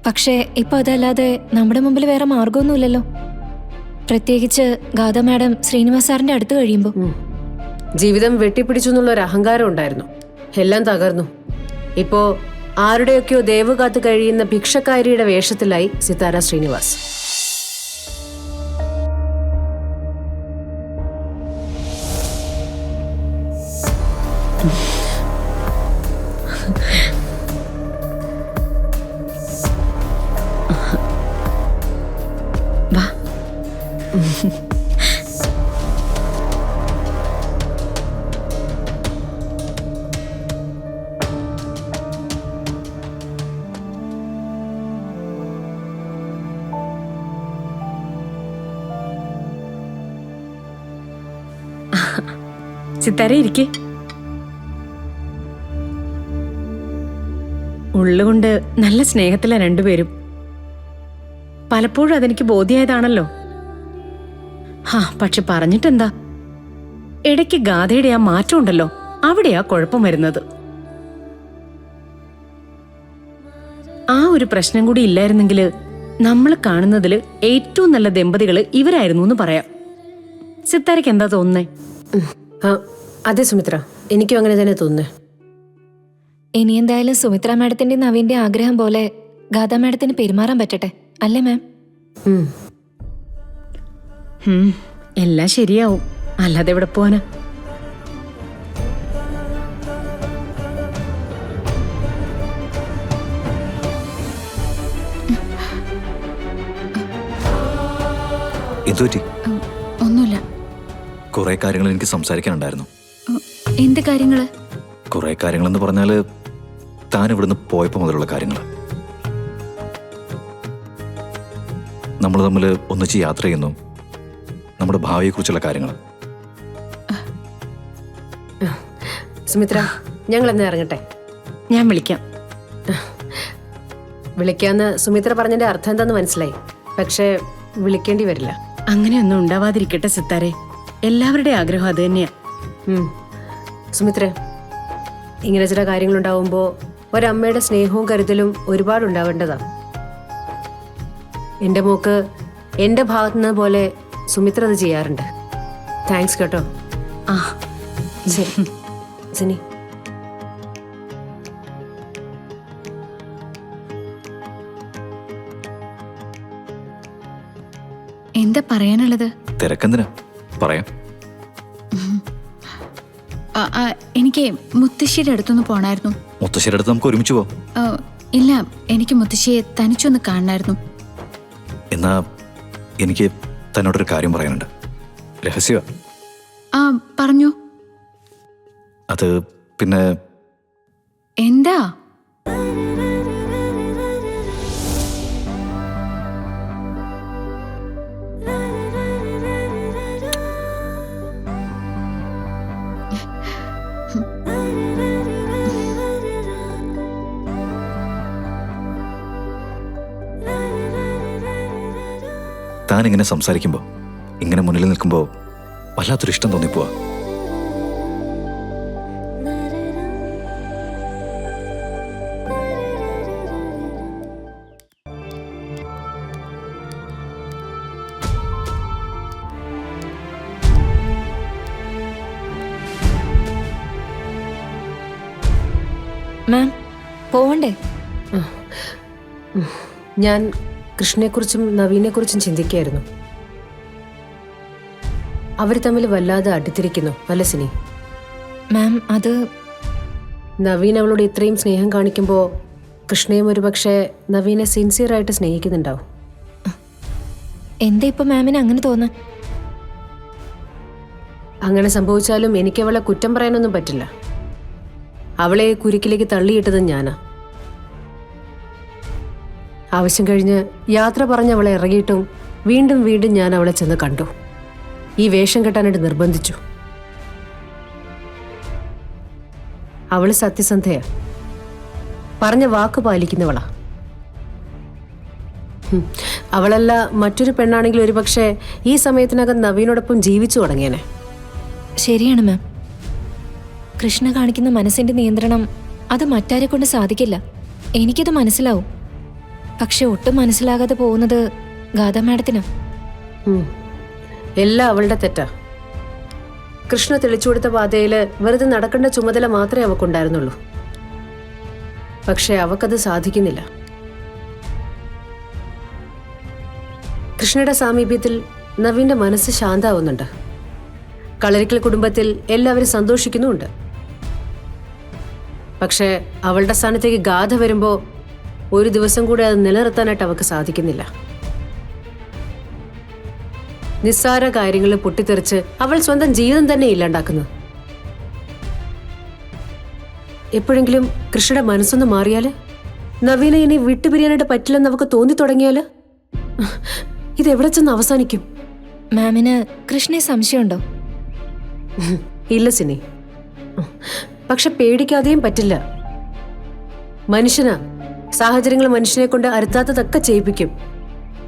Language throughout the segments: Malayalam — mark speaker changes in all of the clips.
Speaker 1: പക്ഷേ ഇപ്പൊ അതല്ലാതെ നമ്മുടെ മുമ്പിൽ വേറെ മാർഗമൊന്നുമില്ലല്ലോ. പ്രത്യേകിച്ച് ഗാഥ മാഡം ശ്രീനിവാസ് സാറിന്റെ അടുത്ത് കഴിയുമ്പോൾ.
Speaker 2: ജീവിതം വെട്ടിപ്പിടിച്ചു എന്നുള്ളൊരു അഹങ്കാരം ഉണ്ടായിരുന്നു, എല്ലാം തകർന്നു. ഇപ്പോ ആരുടെയൊക്കെയോ ദേവ് കാത്ത് കഴിയുന്ന ഭിക്ഷക്കാരിയുടെ വേഷത്തിലായി സിതാര ശ്രീനിവാസ്.
Speaker 3: വാ. സിത്താര ഇരിക്കേ. ഉള്ളുകൊണ്ട് നല്ല സ്നേഹത്തില രണ്ടുപേരും. പലപ്പോഴും അതെനിക്ക് ബോധ്യായതാണല്ലോ. പക്ഷെ പറഞ്ഞിട്ടെന്താ, ഇടയ്ക്ക് ഗാഥയുടെ ആ മാറ്റം ഉണ്ടല്ലോ, അവിടെയാ കുഴപ്പം വരുന്നത്. ആ ഒരു പ്രശ്നം കൂടി ഇല്ലായിരുന്നെങ്കിൽ നമ്മൾ കാണുന്നതില് ഏറ്റവും നല്ല ദമ്പതികള് ഇവരായിരുന്നു എന്ന് പറയാം. സിത്താരയ്ക്ക് എന്താ തോന്നുന്നേ?
Speaker 2: അതെ സുമിത്ര, എനിക്കും അങ്ങനെ തന്നെ തോന്നുന്നേ.
Speaker 1: ഇനി എന്തായാലും സുമിത്ര മാഡത്തിന്റെ നവീന്റെ ആഗ്രഹം പോലെ ഗാഥ മാഡത്തിന് പെരുമാറാൻ പറ്റട്ടെ, അല്ലേ മാം?
Speaker 3: എല്ലാം ശരിയാവും, അല്ലാതെ എവിടെ പോവാനാ?
Speaker 4: ഒന്നുമില്ല.
Speaker 5: കുറെ കാര്യങ്ങൾ എനിക്ക് സംസാരിക്കാനുണ്ടായിരുന്നു.
Speaker 4: എന്ത് കാര്യങ്ങള്?
Speaker 5: കുറെ കാര്യങ്ങളെന്ന് പറഞ്ഞാല് താൻ ഇവിടുന്ന് പോയപ്പോ മുതലുള്ള കാര്യങ്ങൾ. നമ്മൾ തമ്മിൽ ഒന്നിച്ച് യാത്ര ചെയ്യുന്നു, നമ്മുടെ ഭാവിയെ കുറിച്ചുള്ള കാര്യങ്ങൾ.
Speaker 2: സുമിത്ര, ഞങ്ങൾ എന്നാ ഇറങ്ങട്ടെ?
Speaker 3: ഞാൻ വിളിക്കാം.
Speaker 2: വിളിക്കാന്ന് സുമിത്ര പറഞ്ഞതിന്റെ അർത്ഥം എന്താന്ന് മനസ്സിലായി, പക്ഷെ വിളിക്കേണ്ടി വരില്ല.
Speaker 3: അങ്ങനെയൊന്നും ഉണ്ടാവാതിരിക്കട്ടെ സിത്താരെ, എല്ലാവരുടെ ആഗ്രഹം അത് തന്നെയാ.
Speaker 2: സുമിത്ര, ഇങ്ങനെ ചില കാര്യങ്ങളുണ്ടാവുമ്പോ ഒരമ്മയുടെ സ്നേഹവും കരുതലും ഒരുപാടുണ്ടാവേണ്ടതാണ്. എൻ്റെ മോക്ക് എൻ്റെ ഭാഗത്തുനിന്ന് പോലെ സുമിത്ര അത് ചെയ്യാറുണ്ട്. താങ്ക്സ് കേട്ടോ. ശരി സിനി.
Speaker 4: എന്താ പറയാനുള്ളത്?
Speaker 5: തിരക്കെന്തിനാ, പറയാം.
Speaker 4: എനിക്ക് മുത്തശ്ശിയുടെ അടുത്തൊന്ന് പോണായിരുന്നു.
Speaker 5: മുത്തശ്ശിയുടെ അടുത്ത് നമുക്ക് ഒരുമിച്ച് പോവാം.
Speaker 4: ഇല്ല, എനിക്ക് മുത്തശ്ശിയെ തനിച്ചൊന്ന് കാണണമായിരുന്നു.
Speaker 5: എന്നാ എനിക്ക് തന്നോടൊരു കാര്യം പറയാനുണ്ട്. രഹസ്യ.
Speaker 4: പറഞ്ഞു.
Speaker 5: അത് പിന്നെ
Speaker 4: എന്താ?
Speaker 5: താൻ ഇങ്ങനെ സംസാരിക്കുമ്പോൾ, ഇങ്ങനെ മുന്നിൽ നിൽക്കുമ്പോൾ വല്ലാത്തൊരു ഇഷ്ടം തോന്നിപ്പോവാ.
Speaker 1: മാം പോവണ്ടേ?
Speaker 2: ഞാൻ കൃഷ്ണനെക്കുറിച്ചും നവീനെക്കുറിച്ചും ചിന്തിക്കുകയായിരുന്നു. അവർ തമ്മിൽ വല്ലാതെ അടുത്തിരിക്കുന്നു അല്ല സിനി?
Speaker 1: മാം അത്
Speaker 2: നവീൻ അവളോട് ഇത്രയും സ്നേഹം കാണിക്കുമ്പോൾ കൃഷ്ണയും ഒരുപക്ഷെ നവീനെ സിൻസിയറായിട്ട് സ്നേഹിക്കുന്നുണ്ടാവും.
Speaker 1: എന്താ ഇപ്പൊ മാമിന് അങ്ങനെ തോന്നാൻ?
Speaker 2: അങ്ങനെ സംഭവിച്ചാലും എനിക്ക് അവളെ കുറ്റം പറയാനൊന്നും പറ്റില്ല. അവളെ കുരുക്കിലേക്ക് തള്ളിയിട്ടത് ഞാനാ. ആവശ്യം കഴിഞ്ഞ് യാത്ര പറഞ്ഞ് അവളെ ഇറങ്ങിയിട്ടും വീണ്ടും വീണ്ടും ഞാൻ അവളെ ചെന്ന് കണ്ടു. ഈ വേഷം കെട്ടാനായിട്ട് നിർബന്ധിച്ചു. അവള് സത്യസന്ധയാ, പറഞ്ഞ വാക്ക് പാലിക്കുന്നവളാ. അവളല്ല മറ്റൊരു പെണ്ണാണെങ്കിൽ ഒരുപക്ഷെ ഈ സമയത്തിനകം നവീനോടൊപ്പം ജീവിച്ചു തുടങ്ങിയേനെ.
Speaker 1: ശരിയാണ് മാം. കൃഷ്ണ കാണിക്കുന്ന മനസ്സിന്റെ നിയന്ത്രണം അത് മറ്റാരെ കൊണ്ട് സാധിക്കില്ല. എനിക്കത് മനസ്സിലാവും. പക്ഷെ ഒട്ടും മനസ്സിലാകാതെ പോകുന്നത് ഗാഥ മാഡത്തിനാ.
Speaker 2: എല്ലാം അവളുടെ തെറ്റാ. കൃഷ്ണ തെളിച്ചു കൊടുത്ത പാതയില് വെറുതെ നടക്കേണ്ട ചുമതല മാത്രമേ അവക്കുണ്ടായിരുന്നുള്ളൂ. പക്ഷെ അവക്കത് സാധിക്കുന്നില്ല. കൃഷ്ണയുടെ സാമീപ്യത്തിൽ നവീന്റെ മനസ്സ് ശാന്താവുന്നുണ്ട്. കളരിക്കൽ കുടുംബത്തിൽ എല്ലാവരും സന്തോഷിക്കുന്നുമുണ്ട്. പക്ഷെ അവളുടെ സ്ഥാനത്തേക്ക് ഗാഥ വരുമ്പോ ഒരു ദിവസം കൂടെ അത് നിലനിർത്താനായിട്ട് അവൾക്ക് സാധിക്കുന്നില്ല. നിസ്സാര കാര്യങ്ങൾ പൊട്ടിത്തെറിച്ച് അവൾ സ്വന്തം ജീവിതം തന്നെ ഇല്ലാണ്ടാക്കുന്നു. എപ്പോഴെങ്കിലും കൃഷ്ണയുടെ മനസ്സൊന്ന് മാറിയാല്, നവീനെ ഇനി വിട്ടുപിരിയാനായിട്ട് പറ്റില്ലെന്ന് അവൾക്ക് തോന്നി തുടങ്ങിയാല് ഇതെവിടെ ചെന്ന് അവസാനിക്കും?
Speaker 1: മാമിന് കൃഷ്ണയെ സംശയമുണ്ടോ?
Speaker 2: ഇല്ല സിനി. പക്ഷെ പേടിക്കാതെയും പറ്റില്ല. മനുഷ്യനാ, സാഹചര്യങ്ങൾ മനുഷ്യനെ കൊണ്ട് അരുത്താത്തതൊക്കെ ചെയ്യിപ്പിക്കും.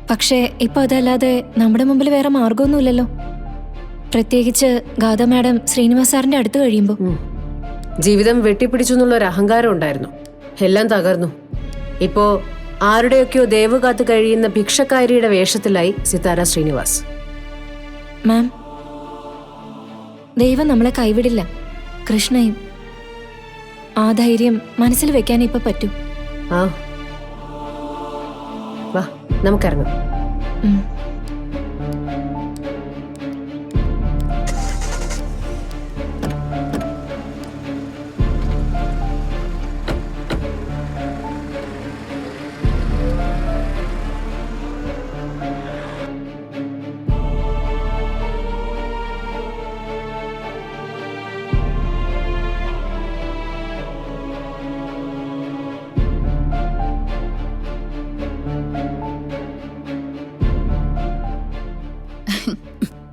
Speaker 1: പക്ഷേ ഇപ്പൊ അതല്ലാതെ നമ്മുടെ മുമ്പിൽ വേറെ മാർഗമൊന്നുമില്ലല്ലോ. പ്രത്യേകിച്ച് ഗാഥ മാഡം ശ്രീനിവാസ് സാറിന്റെ അടുത്ത് കഴിയുമ്പോ.
Speaker 2: ജീവിതം വെട്ടിപ്പിടിച്ചു എന്നുള്ള ഒരു അഹങ്കാരം ഉണ്ടായിരുന്നു. എല്ലാം തകർന്നു. ഇപ്പോ ആരുടെയൊക്കെയോ ദേവ് കാത്ത് കഴിയുന്ന ഭിക്ഷക്കാരിയുടെ വേഷത്തിലായി സിതാര ശ്രീനിവാസ്.
Speaker 1: മാം, ദൈവം നമ്മളെ കൈവിടില്ല. കൃഷ്ണയും. ആ ധൈര്യം മനസ്സിൽ വെക്കാൻ ഇപ്പൊ പറ്റൂ.
Speaker 2: ആ, വാ നമുക്കിറങ്ങാം.
Speaker 1: ഉം.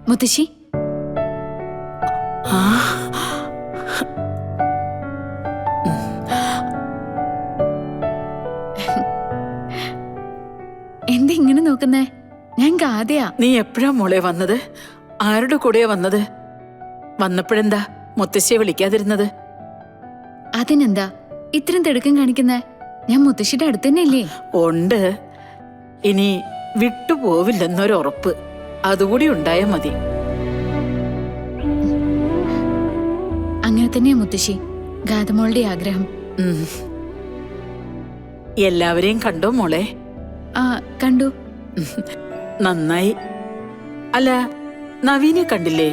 Speaker 4: മുത്തശ്ശി, എന്താ ഇങ്ങനെ നോക്കുന്നേ? ഞാൻ ഗാഥയാ.
Speaker 6: നീ എപ്പോഴാ മോളെ വന്നത്? ആരുടെ കൂടെയാ വന്നത്? വന്നപ്പോഴെന്താ മുത്തശ്ശിയെ വിളിക്കാതിരുന്നത്?
Speaker 4: അതിനെന്താ ഇത്രയും തിടുക്കം കാണിക്കുന്നേ? ഞാൻ മുത്തശ്ശിയുടെ അടുത്ത് തന്നെ ഇല്ലേ?
Speaker 6: ഉണ്ട്. ഇനി വിട്ടുപോവില്ലെന്നൊരുറപ്പ് അതുകൂടി ഉണ്ടായാ മതി.
Speaker 4: അങ്ങനെ തന്നെയാ മുത്തശ്ശി, ഗാഥമോളുടെ ആഗ്രഹം.
Speaker 6: ഉം. എല്ലാവരെയും കണ്ടോ മോളെ?
Speaker 4: ആ, കണ്ടു.
Speaker 6: നന്നായി. അല്ല, നവീനെ കണ്ടില്ലേ?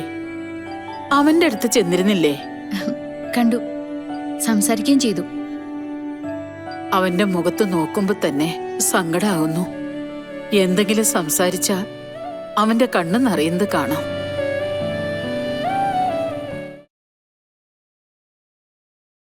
Speaker 6: അവന്റെ അടുത്ത് ചെന്നിരുന്നില്ലേ?
Speaker 4: കണ്ടു, സംസാരിക്കുകയും ചെയ്തു.
Speaker 6: അവന്റെ മുഖത്ത് നോക്കുമ്പോ തന്നെ സങ്കടാവുന്നു. എന്തെങ്കിലും സംസാരിച്ചാ അവന്റെ കണ്ണ് നിറയുന്നത് കാണാം.